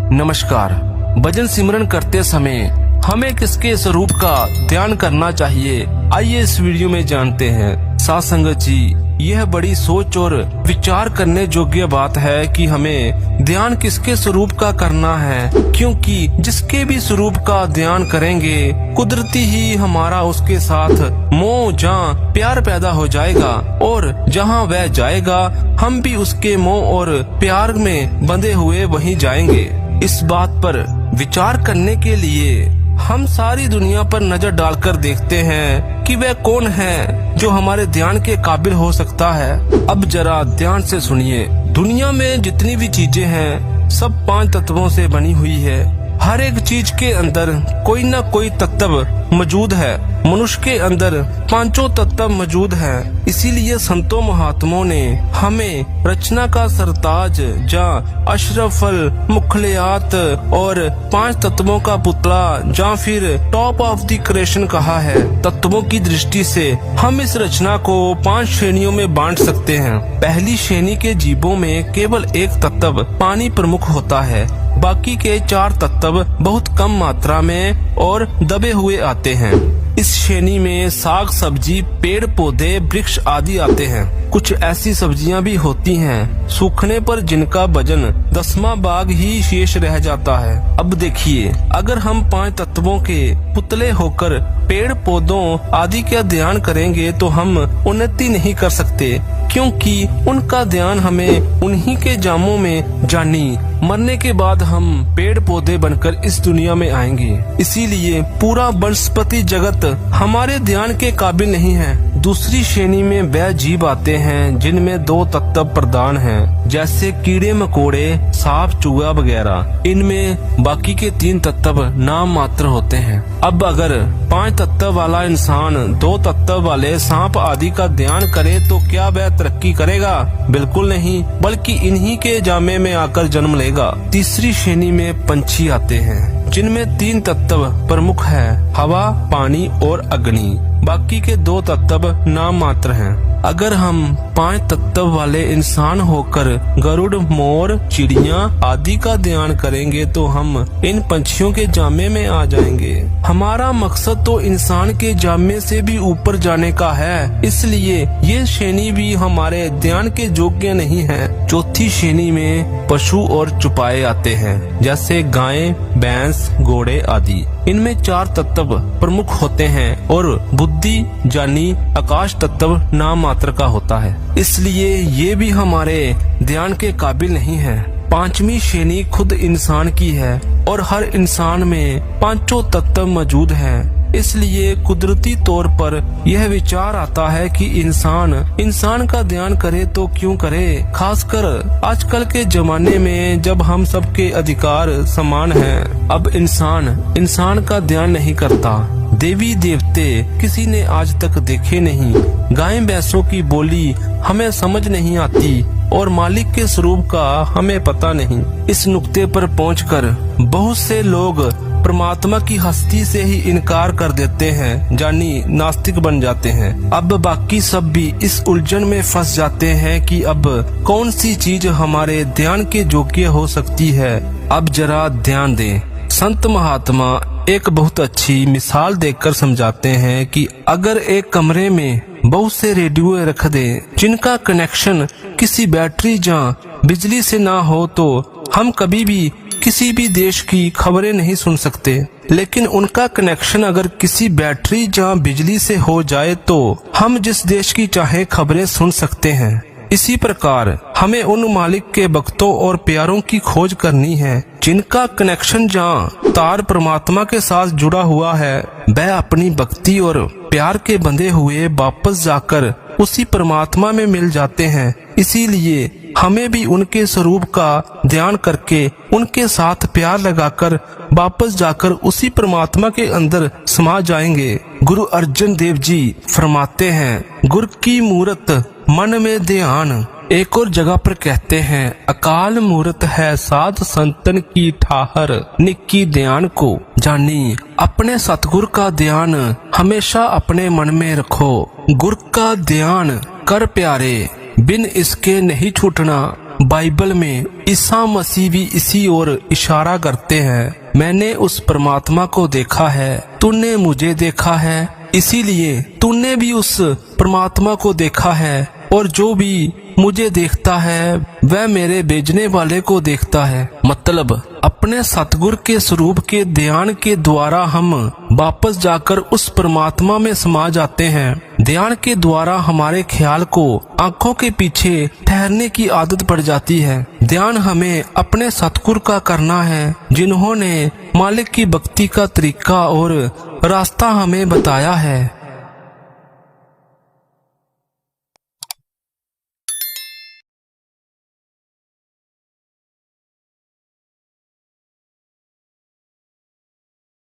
नमस्कार। भजन सिमरन करते समय हमें किसके स्वरूप का ध्यान करना चाहिए, आइए इस वीडियो में जानते हैं। साथ संगत जी, यह बड़ी सोच और विचार करने योग्य बात है कि हमें ध्यान किसके स्वरूप का करना है, क्योंकि जिसके भी स्वरूप का ध्यान करेंगे कुदरती ही हमारा उसके साथ मोह या प्यार पैदा हो जाएगा, और जहाँ वह जाएगा हम भी उसके मोह और प्यार में बंधे हुए वहीं जाएंगे। इस बात पर विचार करने के लिए हम सारी दुनिया पर नजर डालकर देखते हैं कि वह कौन है जो हमारे ध्यान के काबिल हो सकता है। अब जरा ध्यान से सुनिए। दुनिया में जितनी भी चीजें हैं सब 5 तत्वों से बनी हुई है। हर एक चीज के अंदर कोई न कोई तत्व मौजूद है। मनुष्य के अंदर 5 तत्व मौजूद है। इसीलिए संतों महात्माओं ने हमें रचना का सरताज या अशरफल मुखलियात और 5 तत्वों का पुतला या फिर टॉप ऑफ द क्रिएशन कहा है। तत्वों की दृष्टि से हम इस रचना को 5 श्रेणियों में बांट सकते हैं। पहली श्रेणी के जीवों में केवल एक तत्व पानी प्रमुख होता है, बाकी के 4 तत्व बहुत कम मात्रा में और दबे हुए आते हैं। इस श्रेणी में साग सब्जी, पेड़ पौधे, वृक्ष आदि आते हैं। कुछ ऐसी सब्जियां भी होती हैं सूखने पर जिनका वजन 10वां भाग ही शेष रह जाता है। अब देखिए, अगर हम 5 तत्वों के पुतले होकर पेड़ पौधों आदि का ध्यान करेंगे तो हम उन्नति नहीं कर सकते, क्योंकि उनका ध्यान हमें उन्हीं के जामों में जानी मरने के बाद हम पेड़ पौधे बनकर इस दुनिया में आएंगे। इसीलिए पूरा वनस्पति जगत हमारे ध्यान के काबिल नहीं है। दूसरी श्रेणी में वह जीव आते हैं जिनमें 2 तत्व प्रधान हैं, जैसे कीड़े मकोड़े, सांप, चूहा वगैरह। इनमें बाकी के 3 तत्व नाम मात्र होते हैं। अब अगर 5 तत्व वाला इंसान 2 तत्व वाले सांप आदि का ध्यान करे तो क्या वह तरक्की करेगा? बिल्कुल नहीं, बल्कि इन्हीं के जामे में आकर जन्म लेगा। तीसरी श्रेणी में पंछी आते हैं जिनमें 3 तत्व प्रमुख है, हवा, पानी और अग्नि। बाकी के 2 तत्व नाम मात्र हैं। अगर हम 5 तत्व वाले इंसान होकर गरुड़, मोर, चिड़िया आदि का ध्यान करेंगे तो हम इन पंछियों के जामे में आ जाएंगे। हमारा मकसद तो इंसान के जामे से भी ऊपर जाने का है, इसलिए ये श्रेणी भी हमारे ध्यान के योग्य नहीं है। चौथी श्रेणी में पशु और चौपाए आते हैं, जैसे गाय, भैंस, घोड़े आदि। इनमें 4 तत्व प्रमुख होते हैं और बुद्धि, जानी, आकाश तत्व नाम मात्र का होता है, इसलिए ये भी हमारे ध्यान के काबिल नहीं है। 5वीं श्रेणी खुद इंसान की है और हर इंसान में 5 तत्व मौजूद हैं। इसलिए कुदरती तौर पर यह विचार आता है कि इंसान का ध्यान करे तो क्यों करे, खासकर आजकल के जमाने में जब हम सबके अधिकार समान हैं। अब इंसान का ध्यान नहीं करता। देवी देवते किसी ने आज तक देखे नहीं। गाय भैंसों की बोली हमें समझ नहीं आती और मालिक के स्वरूप का हमें पता नहीं। इस नुक्ते पर पहुंचकर बहुत से लोग परमात्मा की हस्ती से ही इनकार कर देते हैं, यानी नास्तिक बन जाते हैं। अब बाकी सब भी इस उलझन में फंस जाते हैं कि अब कौन सी चीज हमारे ध्यान के योग्य हो सकती है। अब जरा ध्यान दें। संत महात्मा एक बहुत अच्छी मिसाल देकर समझाते हैं कि अगर एक कमरे में बहुत से रेडियो रख दें जिनका कनेक्शन किसी बैटरी या बिजली से ना हो तो हम कभी भी किसी भी देश की खबरें नहीं सुन सकते। लेकिन उनका कनेक्शन अगर किसी बैटरी या बिजली से हो जाए तो हम जिस देश की चाहे खबरें सुन सकते हैं। इसी प्रकार हमें उन मालिक के भक्तों और प्यारों की खोज करनी है जिनका कनेक्शन जहाँ तार परमात्मा के साथ जुड़ा हुआ है, वह अपनी भक्ति और प्यार के बंधे हुए वापस जाकर उसी परमात्मा में मिल जाते हैं। इसीलिए हमें भी उनके स्वरूप का ध्यान करके उनके साथ प्यार लगाकर वापस जाकर उसी परमात्मा के अंदर समा जाएंगे। गुरु अर्जन देव जी फरमाते हैं, गुर की मूरत मन में ध्यान। एक और जगह पर कहते हैं, अकाल मूरत है साध संतन की ठाहर, निक्की ध्यान को जानी। अपने सतगुर का ध्यान हमेशा अपने मन में रखो। गुर का ध्यान कर प्यारे, बिन इसके नहीं छूटना। बाइबल में ईसा मसीह भी इसी ओर इशारा करते हैं। मैंने उस परमात्मा को देखा है, तूने मुझे देखा है, इसीलिए तूने भी उस परमात्मा को देखा है, और जो भी मुझे देखता है वह मेरे भेजने वाले को देखता है। मतलब अपने सतगुरु के स्वरूप के ध्यान के द्वारा हम वापस जाकर उस परमात्मा में समा जाते हैं। ध्यान के द्वारा हमारे ख्याल को आंखों के पीछे ठहरने की आदत पड़ जाती है। ध्यान हमें अपने सतगुरु का करना है, जिन्होंने मालिक की भक्ति का तरीका और रास्ता हमें बताया है।